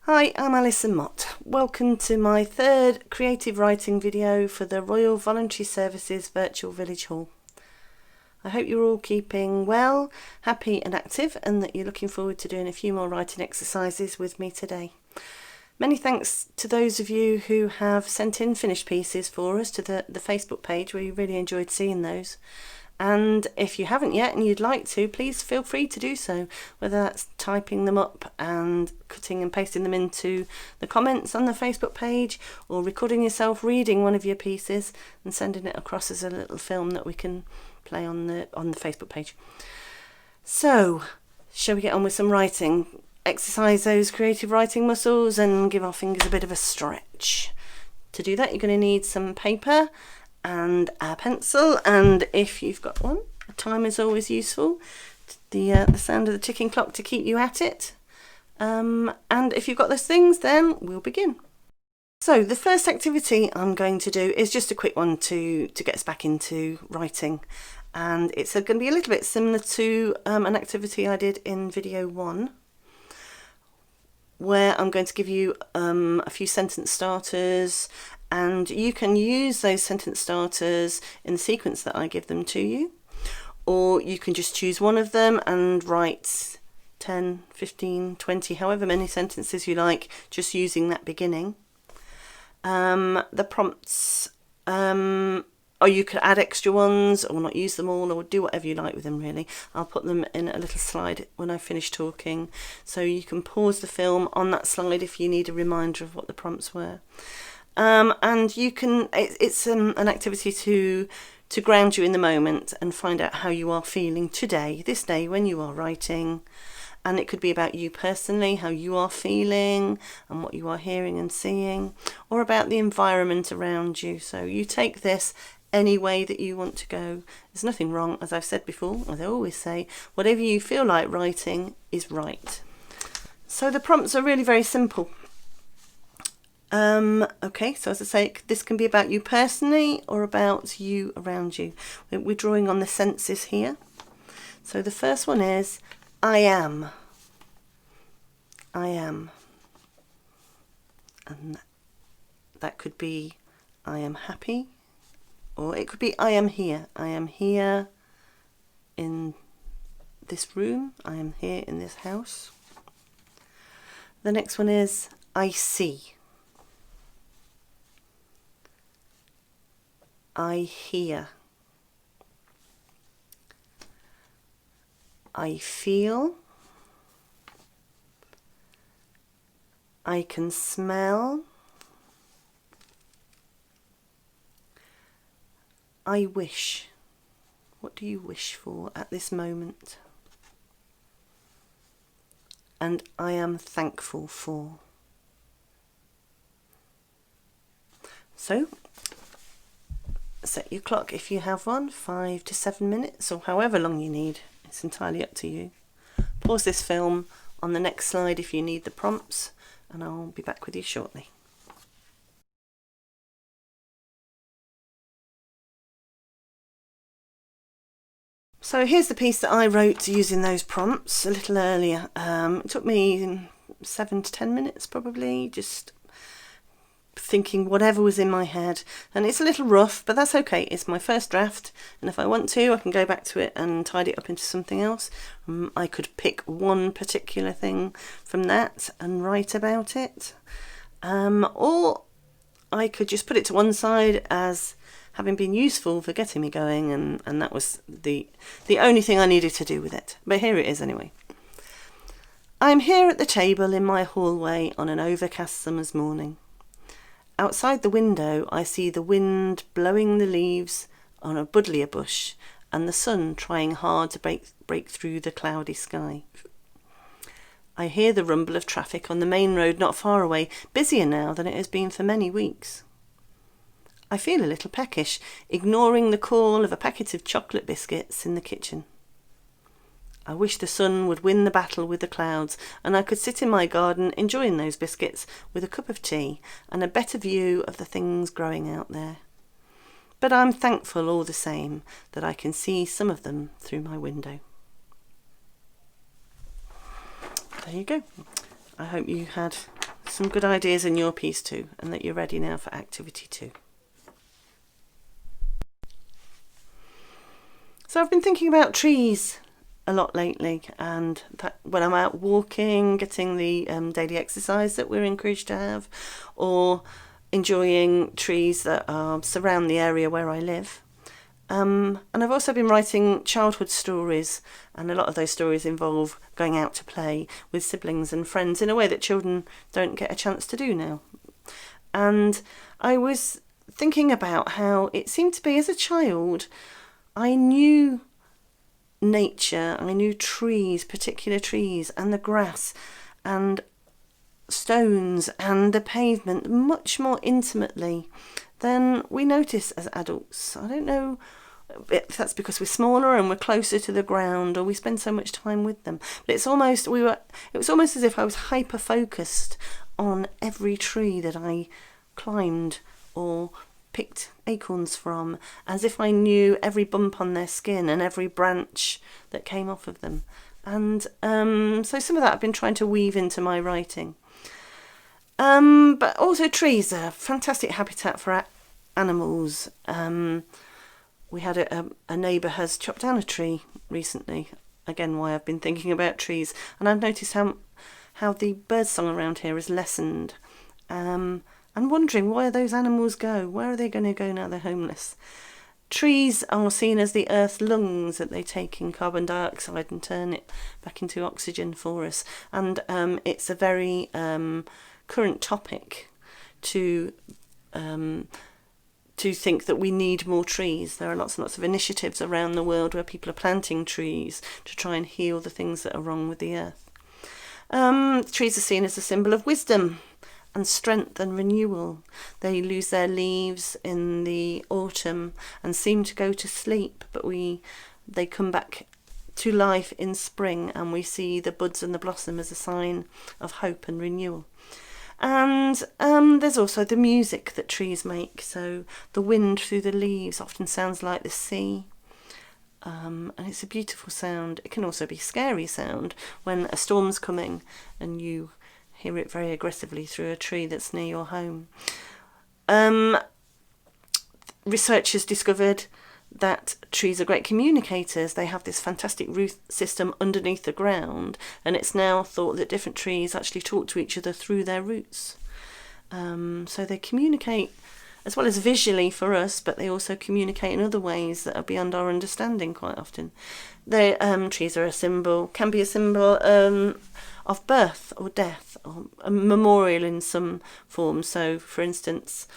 Hi, I'm Alison Mott. Welcome to my third creative writing video for the Royal Voluntary Services Virtual Village Hall. I hope you're all keeping well, happy and active, and that you're looking forward to doing a few more writing exercises with me today. Many thanks to those of you who have sent in finished pieces for us to the Facebook page. We really enjoyed seeing those. And if you haven't yet and you'd like to, please feel free to do so, whether that's typing them up and cutting and pasting them into the comments on the Facebook page, or recording yourself reading one of your pieces and sending it across as a little film that we can play on the Facebook page. So, shall we get on with some writing? Exercise those creative writing muscles and give our fingers a bit of a stretch. To do that, you're going to need some paper and a pencil, and if you've got one, a timer is always useful. The sound of the ticking clock to keep you at it. And if you've got those things, then we'll begin. So the first activity I'm going to do is just a quick one to get us back into writing, and it's going to be a little bit similar to an activity I did in video 1, where I'm going to give you a few sentence starters, and you can use those sentence starters in the sequence that I give them to you, or you can just choose one of them and write 10, 15, 20, however many sentences you like, just using that beginning. The prompts, or you could add extra ones or not use them all, or do whatever you like with them really. I'll put them in a little slide when I finish talking, so you can pause the film on that slide if you need a reminder of what the prompts were. And you can, it's an activity to ground you in the moment and find out how you are feeling today, this day when you are writing. And it could be about you personally, how you are feeling and what you are hearing and seeing, or about the environment around you. So you take this any way that you want to go. There's nothing wrong, as I've said before, as I always say, whatever you feel like writing is right. So the prompts are really very simple. Okay, so as I say, this can be about you personally or about you around you. We're drawing on the senses here. So the first one is, I am. I am. And that could be, I am happy, or it could be, I am here. I am here in this room. I am here in this house. The next one is, I see. I hear. I feel. I can smell. I wish. What do you wish for at this moment? And I am thankful for. So, set your clock if you have one, 5 to 7 minutes, or however long you need. It's entirely up to you. Pause this film on the next slide if you need the prompts, and I'll be back with you shortly. So here's the piece that I wrote using those prompts a little earlier. It took me 7 to 10 minutes probably, just thinking whatever was in my head, and it's a little rough, but that's okay. It's my first draft, and if I want to, I can go back to it and tidy it up into something else. I could pick one particular thing from that and write about it, or I could just put it to one side as having been useful for getting me going, and that was the only thing I needed to do with it. But here it is anyway. I'm here at the table in my hallway on an overcast summer's morning. Outside the window, I see the wind blowing the leaves on a buddleia bush and the sun trying hard to break through the cloudy sky. I hear the rumble of traffic on the main road not far away, busier now than it has been for many weeks. I feel a little peckish, ignoring the call of a packet of chocolate biscuits in the kitchen. I wish the sun would win the battle with the clouds, and I could sit in my garden enjoying those biscuits with a cup of tea and a better view of the things growing out there. But I'm thankful all the same that I can see some of them through my window. There you go. I hope you had some good ideas in your piece too, and that you're ready now for activity 2. So I've been thinking about trees a lot lately, and that when I'm out walking, getting the daily exercise that we're encouraged to have, or enjoying trees that surround the area where I live. And I've also been writing childhood stories, and a lot of those stories involve going out to play with siblings and friends in a way that children don't get a chance to do now. And I was thinking about how it seemed to be, as a child, I knew nature, I knew trees, particular trees, and the grass and stones and the pavement much more intimately than we notice as adults. I don't know if that's because we're smaller and we're closer to the ground, or we spend so much time with them. But it was almost as if I was hyper focused on every tree that I climbed or picked acorns from, as if I knew every bump on their skin and every branch that came off of them. And so some of that I've been trying to weave into my writing. But also trees are fantastic habitat for animals. We had a neighbour has chopped down a tree recently. Again, why I've been thinking about trees. And I've noticed how the birdsong around here has lessened. And wondering, where those animals go? Where are they going to go now they're homeless? Trees are seen as the earth's lungs, that they take in carbon dioxide and turn it back into oxygen for us. And it's a very current topic to think that we need more trees. There are lots and lots of initiatives around the world where people are planting trees to try and heal the things that are wrong with the earth. Trees are seen as a symbol of wisdom and strength and renewal. They lose their leaves in the autumn and seem to go to sleep, but they come back to life in spring, and we see the buds and the blossom as a sign of hope and renewal. And there's also the music that trees make. So the wind through the leaves often sounds like the sea. And it's a beautiful sound. It can also be a scary sound when a storm's coming and you hear it very aggressively through a tree that's near your home. Researchers discovered that trees are great communicators. They have this fantastic root system underneath the ground, and it's now thought that different trees actually talk to each other through their roots. So they communicate as well as visually for us, but they also communicate in other ways that are beyond our understanding quite often. Trees are can be a symbol of birth or death, or a memorial in some form. So, for instance,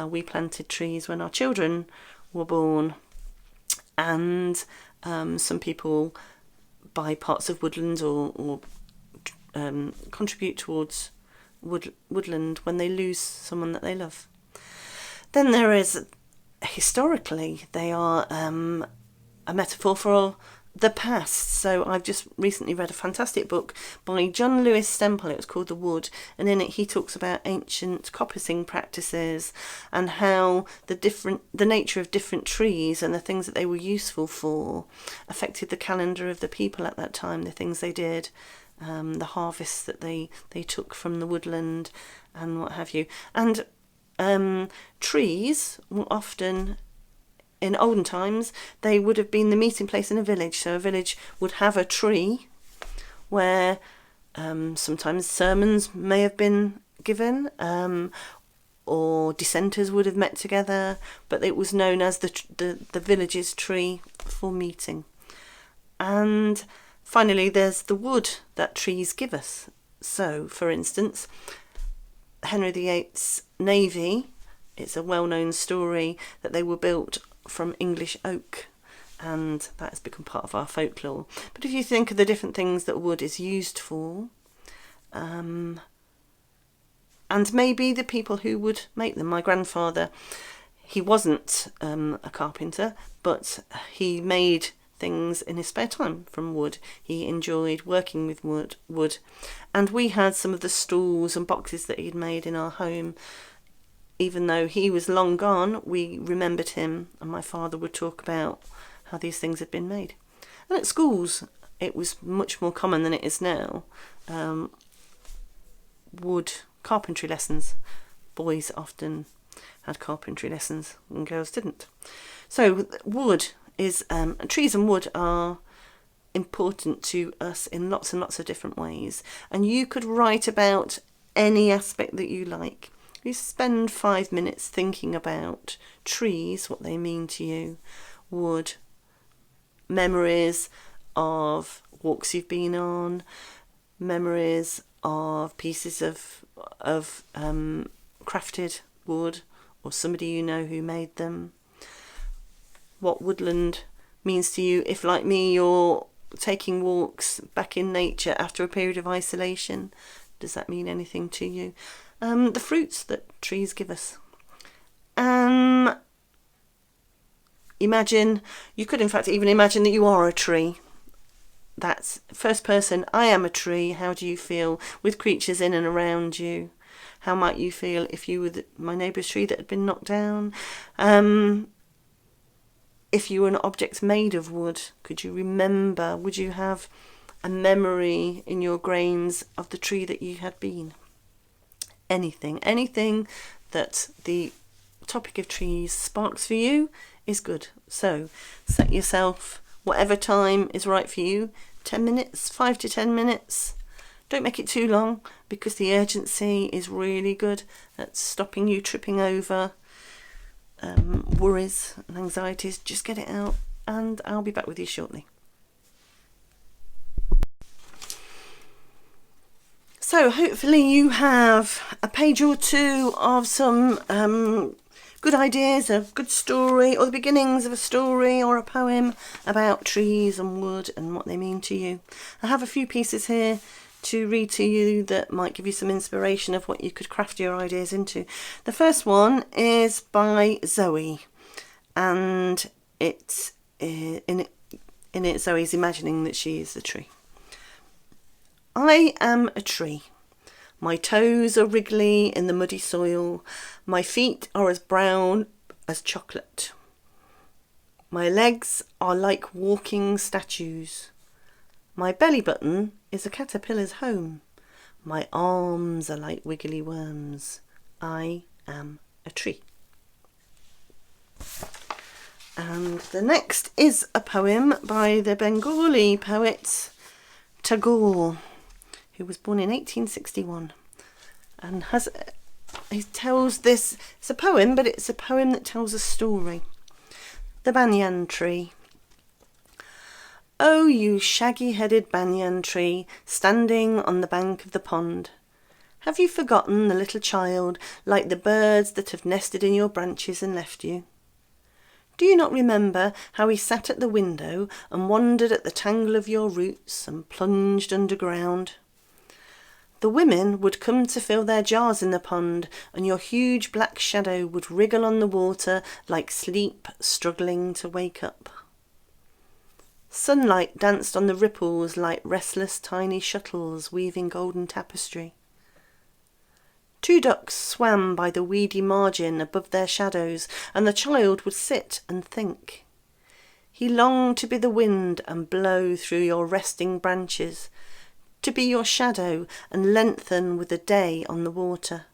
we planted trees when our children were born, and some people buy parts of woodland or contribute towards woodland when they lose someone that they love. Then there is, historically, they are a metaphor for the past. So I've just recently read a fantastic book by John Lewis Stemple. It was called The Wood, and in it he talks about ancient coppicing practices and how the nature of different trees and the things that they were useful for affected the calendar of the people at that time, the things they did, the harvests that they took from the woodland and what have you. And trees were often, in olden times, they would have been the meeting place in a village. So a village would have a tree where sometimes sermons may have been given, or dissenters would have met together, but it was known as the village's tree for meeting. And finally, there's the wood that trees give us. So, for instance, Henry VIII's navy, it's a well-known story that they were built from English oak, and that has become part of our folklore. But if you think of the different things that wood is used for, and maybe the people who would make them. My grandfather, he wasn't a carpenter, but he made things in his spare time from wood. He enjoyed working with wood, and we had some of the stools and boxes that he'd made in our home. Even though he was long gone, we remembered him, and my father would talk about how these things had been made. And at schools, it was much more common than it is now. Wood carpentry lessons. Boys often had carpentry lessons and girls didn't. So wood is, trees and wood are important to us in lots and lots of different ways. And you could write about any aspect that you like. You spend 5 minutes thinking about trees, what they mean to you, wood, memories of walks you've been on, memories of pieces of crafted wood or somebody you know who made them. What woodland means to you if, like me, you're taking walks back in nature after a period of isolation. Does that mean anything to you? The fruits that trees give us. You could in fact even imagine that you are a tree. That's first person, I am a tree. How do you feel with creatures in and around you? How might you feel if you were my neighbour's tree that had been knocked down? If you were an object made of wood, could you remember? Would you have a memory in your grains of the tree that you had been? Anything that the topic of trees sparks for you is good. So set yourself whatever time is right for you, 10 minutes, 5 to 10 minutes. Don't make it too long because the urgency is really good at stopping you tripping over worries and anxieties. Just get it out, and I'll be back with you shortly. So hopefully you have a page or two of some good ideas, a good story, or the beginnings of a story or a poem about trees and wood and what they mean to you. I have a few pieces here to read to you that might give you some inspiration of what you could craft your ideas into. The first one is by Zoe, and it's in it Zoe's imagining that she is the tree. I am a tree. My toes are wriggly in the muddy soil. My feet are as brown as chocolate. My legs are like walking statues. My belly button is a caterpillar's home. My arms are like wiggly worms. I am a tree. And the next is a poem by the Bengali poet Tagore, who was born in 1861, and he tells this, it's a poem, but it's a poem that tells a story. The Banyan Tree. Oh, you shaggy-headed banyan tree, standing on the bank of the pond. Have you forgotten the little child, like the birds that have nested in your branches and left you? Do you not remember how he sat at the window and wondered at the tangle of your roots and plunged underground? The women would come to fill their jars in the pond, and your huge black shadow would wriggle on the water like sleep struggling to wake up. Sunlight danced on the ripples like restless tiny shuttles weaving golden tapestry. 2 ducks swam by the weedy margin above their shadows, and the child would sit and think. He longed to be the wind and blow through your resting branches, to be your shadow and lengthen with the day on the water,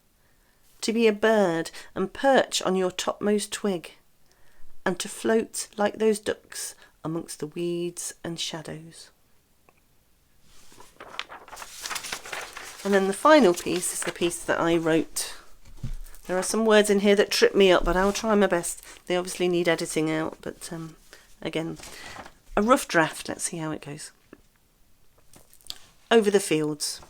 to be a bird and perch on your topmost twig, and to float like those ducks amongst the weeds and shadows. And then the final piece is the piece that I wrote. There are some words in here that trip me up, but I'll try my best. They obviously need editing out, but again, a rough draft. Let's see how it goes. Over the fields.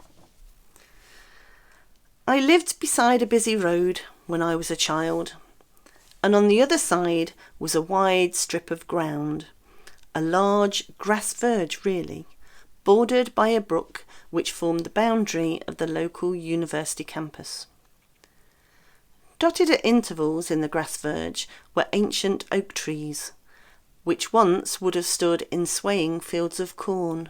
I lived beside a busy road when I was a child, and on the other side was a wide strip of ground, a large grass verge really, bordered by a brook which formed the boundary of the local university campus. Dotted at intervals in the grass verge were ancient oak trees, which once would have stood in swaying fields of corn,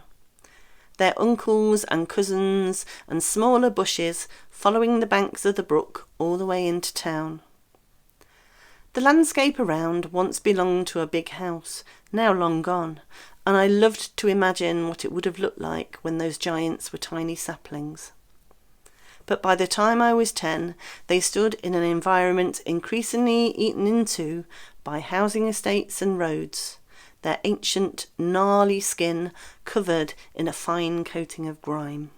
their uncles and cousins and smaller bushes following the banks of the brook all the way into town. The landscape around once belonged to a big house, now long gone, and I loved to imagine what it would have looked like when those giants were tiny saplings. but by the time I was 10, they stood in an environment increasingly eaten into by housing estates and roads, their ancient, gnarly skin covered in a fine coating of grime.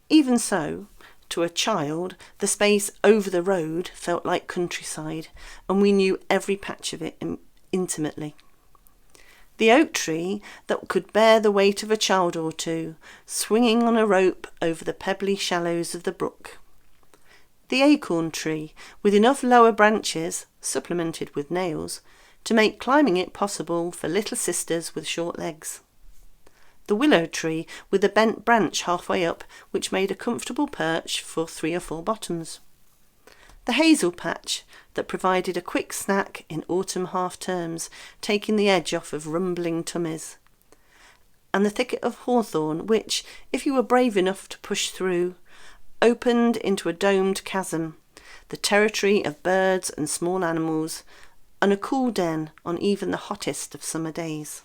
Even so, to a child, the space over the road felt like countryside, and we knew every patch of it intimately. The oak tree that could bear the weight of a child or two, swinging on a rope over the pebbly shallows of the brook. The acorn tree, with enough lower branches, supplemented with nails, to make climbing it possible for little sisters with short legs. The willow tree with a bent branch halfway up, which made a comfortable perch for 3 or 4 bottoms. The hazel patch that provided a quick snack in autumn half-terms, taking the edge off of rumbling tummies. And the thicket of hawthorn which, if you were brave enough to push through, opened into a domed chasm, the territory of birds and small animals, and a cool den on even the hottest of summer days.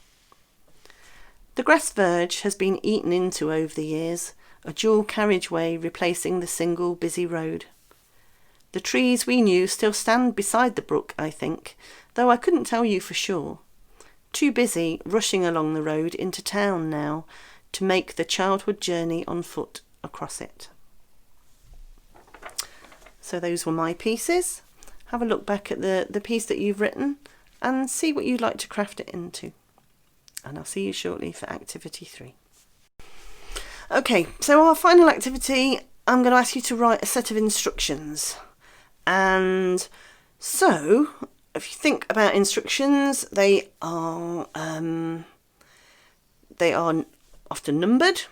The grass verge has been eaten into over the years, a dual carriageway replacing the single busy road. The trees we knew still stand beside the brook, I think, though I couldn't tell you for sure. Too busy rushing along the road into town now to make the childhood journey on foot across it. So those were my pieces. Have a look back at the piece that you've written and see what you'd like to craft it into. And I'll see you shortly for activity 3. Okay, so our final activity, I'm going to ask you to write a set of instructions. And so, if you think about instructions, they are often numbered.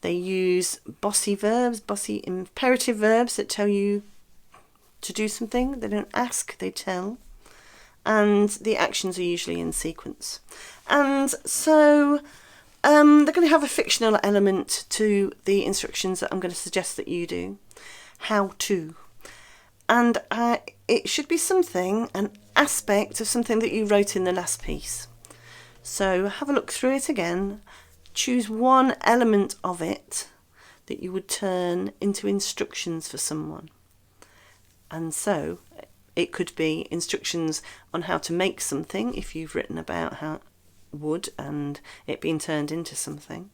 They use bossy imperative verbs that tell you to do something. They don't ask, they tell. And the actions are usually in sequence. And so they're going to have a fictional element to the instructions that I'm going to suggest that you do. How to. And it should be an aspect of something that you wrote in the last piece. So have a look through it again. Choose one element of it that you would turn into instructions for someone. And so it could be instructions on how to make something, if you've written about how wood and it being turned into something.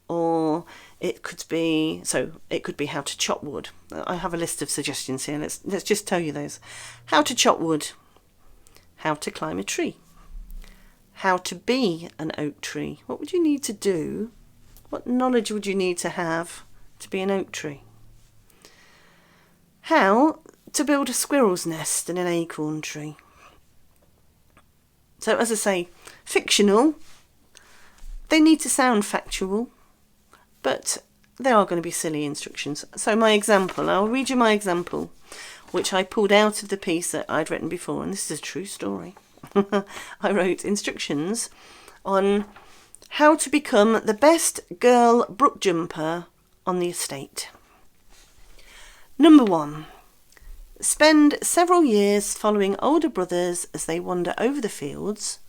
Or it could be how to chop wood. I have a list of suggestions here. Let's just tell you those. How to chop wood. How to climb a tree. How to be an oak tree. What would you need to do? What knowledge would you need to have to be an oak tree? How to build a squirrel's nest in an acorn tree. So as I say, fictional. They need to sound factual, but they are going to be silly instructions. So I'll read you my example, which I pulled out of the piece that I'd written before, and this is a true story. I wrote instructions on how to become the best girl brook jumper on the estate. Number 1. Spend several years following older brothers as they wander over the fields,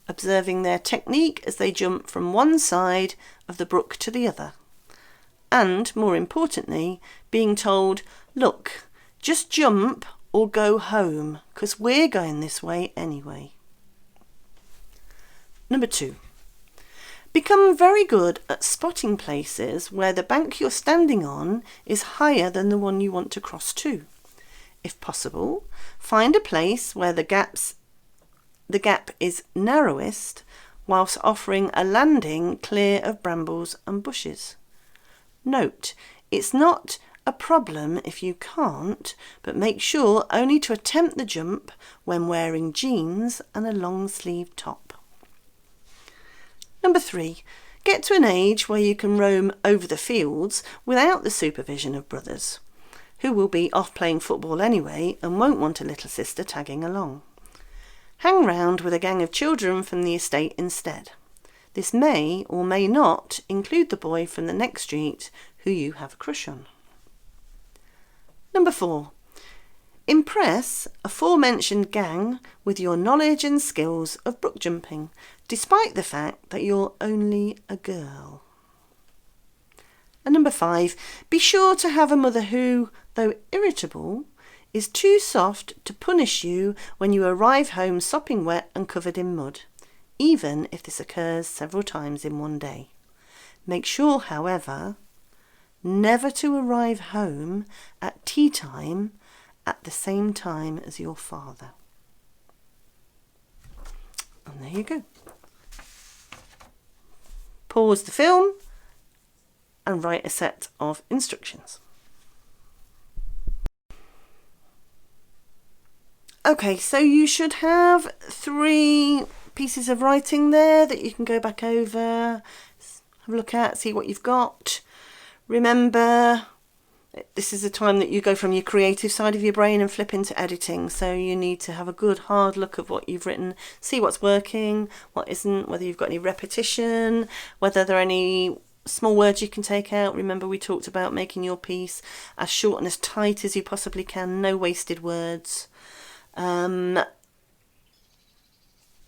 observing their technique as they jump from one side of the brook to the other. And, more importantly, being told, look, just jump or go home, 'cause we're going this way anyway. Number 2. Become very good at spotting places where the bank you're standing on is higher than the one you want to cross to. If possible, find a place where the gap is narrowest, whilst offering a landing clear of brambles and bushes. Note, it's not a problem if you can't, but make sure only to attempt the jump when wearing jeans and a long-sleeved top. Number 3. Get to an age where you can roam over the fields without the supervision of brothers, who will be off playing football anyway and won't want a little sister tagging along. Hang round with a gang of children from the estate instead. This may or may not include the boy from the next street who you have a crush on. Number 4. Impress aforementioned gang with your knowledge and skills of brook jumping, despite the fact that you're only a girl. And number 5, be sure to have a mother who, though irritable, is too soft to punish you when you arrive home sopping wet and covered in mud, even if this occurs several times in one day. Make sure, however, never to arrive home at tea time at the same time as your father. And there you go. Pause the film and write a set of instructions. Okay, so you should have 3 pieces of writing there that you can go back over, have a look at, see what you've got. Remember, this is a time that you go from your creative side of your brain and flip into editing, so you need to have a good hard look at what you've written, see what's working, what isn't, whether you've got any repetition, whether there are any small words you can take out. Remember, we talked about making your piece as short and as tight as you possibly can, no wasted words.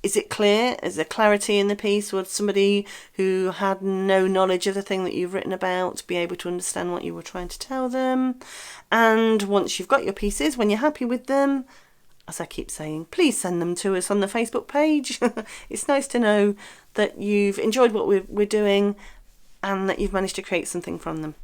Is it clear? Is there clarity in the piece? Would somebody who had no knowledge of the thing that you've written about be able to understand what you were trying to tell them? And once you've got your pieces, when you're happy with them, as I keep saying, please send them to us on the Facebook page. It's nice to know that you've enjoyed what we're doing and that you've managed to create something from them.